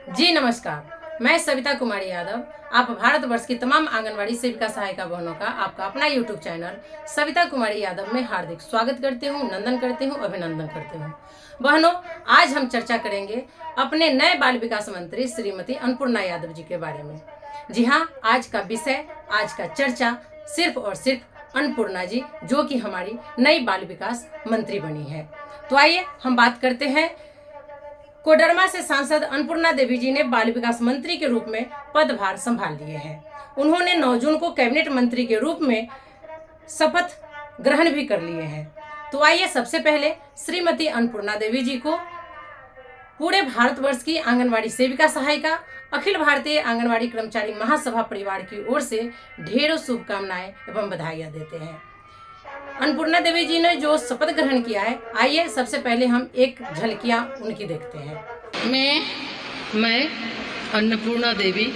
जी नमस्कार। मैं सविता कुमारी यादव, आप भारतवर्ष की तमाम आंगनवाड़ी सेविका सहायिका बहनों का आपका अपना यूट्यूब चैनल सविता कुमारी यादव में हार्दिक स्वागत करती हूँ, नंदन करती हूँ, अभिनंदन करती हूँ। बहनों, आज हम चर्चा करेंगे अपने नए बाल विकास मंत्री श्रीमती अन्नपूर्णा यादव जी के बारे में। जी हाँ, आज का विषय, आज का चर्चा सिर्फ और सिर्फ अन्नपूर्णा जी, जो कि हमारी नई बाल विकास मंत्री बनी है। तो आइए हम बात करते हैं। कोडरमा से सांसद अन्नपूर्णा देवी जी ने बाल विकास मंत्री के रूप में पदभार संभाल लिए हैं। उन्होंने 9 जून को कैबिनेट मंत्री के रूप में शपथ ग्रहण भी कर लिए हैं। तो आइए सबसे पहले श्रीमती अन्नपूर्णा देवी जी को पूरे भारतवर्ष की आंगनवाड़ी सेविका सहायिका, अखिल भारतीय आंगनवाड़ी कर्मचारी महासभा परिवार की ओर से ढेरों शुभकामनाएं एवं बधाइयां देते हैं। अन्नपूर्णा देवी जी ने जो शपथ ग्रहण किया है, आइए सबसे पहले हम एक झलकियां उनकी देखते हैं। मैं अन्नपूर्णा देवी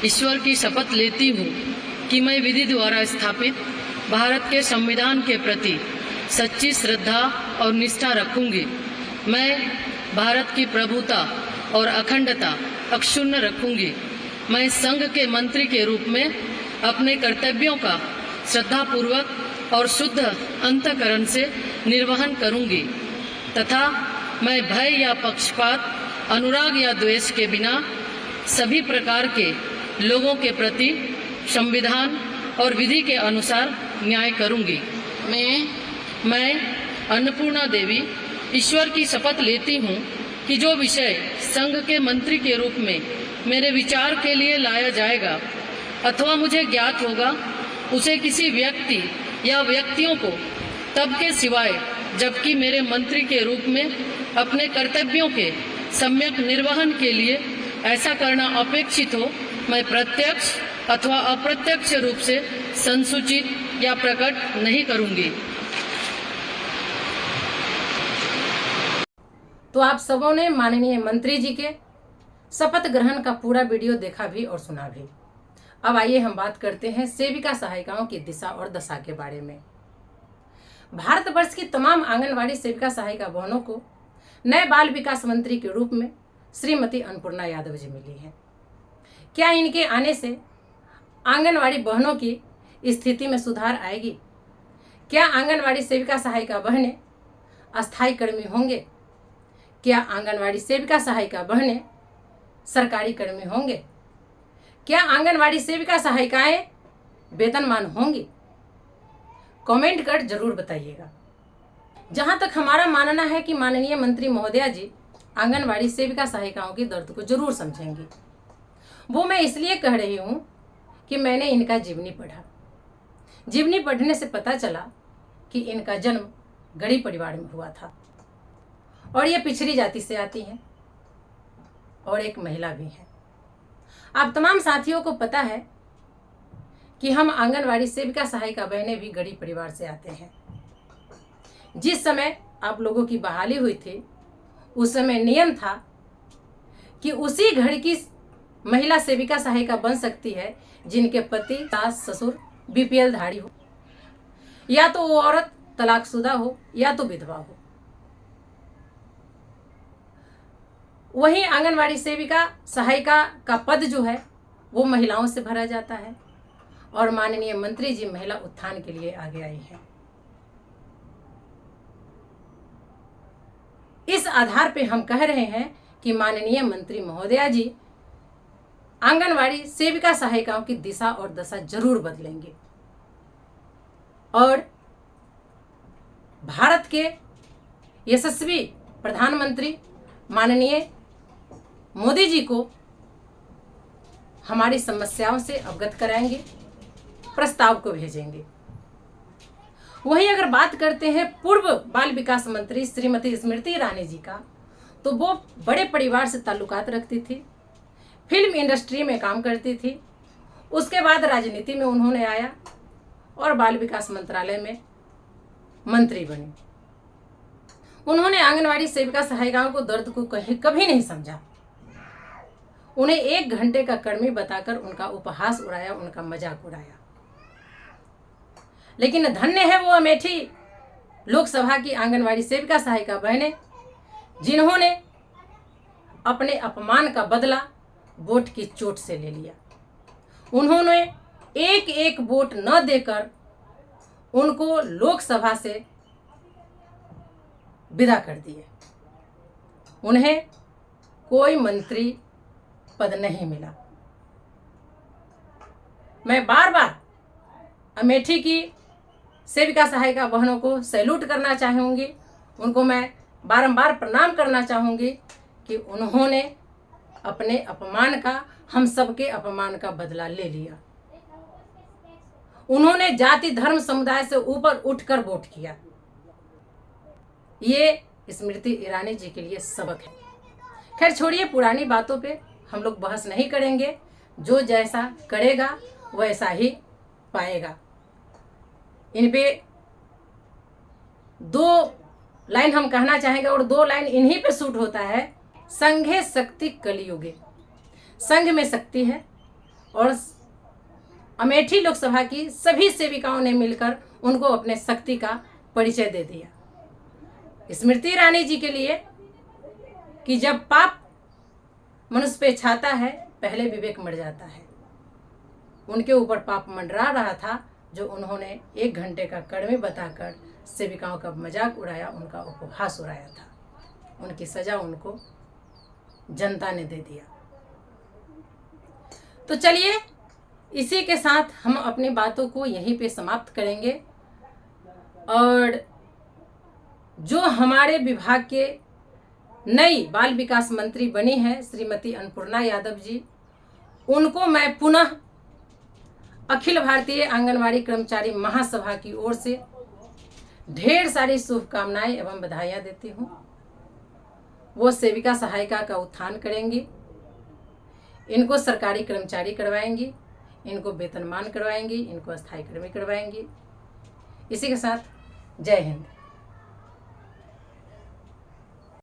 ईश्वर की शपथ लेती हूँ कि मैं विधि द्वारा स्थापित भारत के संविधान के प्रति सच्ची श्रद्धा और निष्ठा रखूंगी। मैं भारत की प्रभुता और अखंडता अक्षुण्ण रखूंगी। मैं संघ के मंत्री के रूप में अपने कर्तव्यों का श्रद्धापूर्वक और शुद्ध अंतःकरण से निर्वहन करूंगी तथा मैं भय या पक्षपात, अनुराग या द्वेष के बिना सभी प्रकार के लोगों के प्रति संविधान और विधि के अनुसार न्याय करूंगी। मैं अन्नपूर्णा देवी ईश्वर की शपथ लेती हूँ कि जो विषय संघ के मंत्री के रूप में मेरे विचार के लिए लाया जाएगा अथवा मुझे ज्ञात होगा, उसे किसी व्यक्ति या व्यक्तियों को तब के सिवाय जबकि मेरे मंत्री के रूप में अपने कर्तव्यों के सम्यक निर्वहन के लिए ऐसा करना अपेक्षित हो, मैं प्रत्यक्ष अथवा अप्रत्यक्ष रूप से संसूचित या प्रकट नहीं करूंगी। तो आप सबों ने माननीय मंत्री जी के शपथ ग्रहण का पूरा वीडियो देखा भी और सुना भी। अब आइए हम बात करते हैं सेविका सहायिकाओं की दिशा और दशा के बारे में। भारतवर्ष की तमाम आंगनवाड़ी सेविका सहायिका बहनों को नए बाल विकास मंत्री के रूप में श्रीमती अन्नपूर्णा यादव जी मिली हैं। क्या इनके आने से आंगनवाड़ी बहनों की स्थिति में सुधार आएगी? क्या आंगनवाड़ी सेविका सहायिका बहनें अस्थायी कर्मी होंगे? क्या आंगनवाड़ी सेविका सहायिका बहनें सरकारी कर्मी होंगे? क्या आंगनवाड़ी सेविका सहायिकाएं वेतनमान होंगी? कमेंट कर जरूर बताइएगा। जहां तक हमारा मानना है कि माननीय मंत्री महोदया जी आंगनवाड़ी सेविका सहायिकाओं की दर्द को जरूर समझेंगी। वो मैं इसलिए कह रही हूं कि मैंने इनका जीवनी पढ़ा। जीवनी पढ़ने से पता चला कि इनका जन्म गरीब परिवार में हुआ था और ये पिछड़ी जाति से आती हैं और एक महिला भी है। आप तमाम साथियों को पता है कि हम आंगनवाड़ी सेविका सहायिका बहनें भी गरीब परिवार से आते हैं। जिस समय आप लोगों की बहाली हुई थी, उस समय नियम था कि उसी घर की महिला सेविका सहायिका बन सकती है जिनके पति, सास, ससुर बीपीएल धारी हो, या तो वो औरत तलाकशुदा हो या तो विधवा हो। वहीं आंगनवाड़ी सेविका सहायिका का पद जो है वो महिलाओं से भरा जाता है और माननीय मंत्री जी महिला उत्थान के लिए आगे आई हैं। इस आधार पे हम कह रहे हैं कि माननीय मंत्री महोदया जी आंगनवाड़ी सेविका सहायिकाओं की दिशा और दशा जरूर बदलेंगे और भारत के यशस्वी प्रधानमंत्री माननीय मोदी जी को हमारी समस्याओं से अवगत कराएंगे, प्रस्ताव को भेजेंगे। वहीं अगर बात करते हैं पूर्व बाल विकास मंत्री श्रीमती स्मृति ईरानी जी का, तो वो बड़े परिवार से ताल्लुकात रखती थी, फिल्म इंडस्ट्री में काम करती थी। उसके बाद राजनीति में उन्होंने आया और बाल विकास मंत्रालय में मंत्री बनी। उन्होंने आंगनवाड़ी सेविका सहायिकाओं को दर्द को कभी नहीं समझा। उन्हें 1 घंटे का कर्मी बताकर उनका उपहास उड़ाया, उनका मजाक उड़ाया। लेकिन धन्य है वो अमेठी लोकसभा की आंगनवाड़ी सेविका सहायिका बहनें जिन्होंने अपने अपमान का बदला वोट की चोट से ले लिया। उन्होंने एक एक वोट न देकर उनको लोकसभा से विदा कर दिए। उन्हें कोई मंत्री पद नहीं मिला। मैं बार बार अमेठी की सेविका सहायिका बहनों को सैल्यूट करना चाहूँगी, उनको मैं बारंबार प्रणाम करना चाहूँगी कि उन्होंने अपने अपमान का, हम सबके अपमान का बदला ले लिया। उन्होंने जाति धर्म समुदाय से ऊपर उठकर वोट किया। ये स्मृति ईरानी जी के लिए सबक है। खैर छोड़िए, पुरानी बातों पे हम लोग बहस नहीं करेंगे। जो जैसा करेगा वैसा ही पाएगा। इन पे 2 लाइन हम कहना चाहेंगे और 2 लाइन इन्हीं पे सूट होता है। संघे शक्ति कलियुगे, संघ में शक्ति है। और अमेठी लोकसभा की सभी सेविकाओं ने मिलकर उनको अपने शक्ति का परिचय दे दिया। स्मृति ईरानी जी के लिए कि जब पाप मनुष्य पे छाता है पहले विवेक मर जाता है। उनके ऊपर पाप मंडरा रहा था, जो उन्होंने 1 घंटे का कड़वे बताकर सेविकाओं का मजाक उड़ाया, उनका उपहास उड़ाया था। उनकी सजा उनको जनता ने दे दिया। तो चलिए, इसी के साथ हम अपनी बातों को यहीं पे समाप्त करेंगे। और जो हमारे विभाग के नई बाल विकास मंत्री बनी है श्रीमती अन्नपूर्णा यादव जी, उनको मैं पुनः अखिल भारतीय आंगनवाड़ी कर्मचारी महासभा की ओर से ढेर सारी शुभकामनाएं एवं बधाइयां देती हूं। वो सेविका सहायिका का उत्थान करेंगी, इनको सरकारी कर्मचारी करवाएंगी, इनको वेतनमान करवाएंगी, इनको स्थायी कर्मी करवाएंगी। इसी के साथ जय हिंद।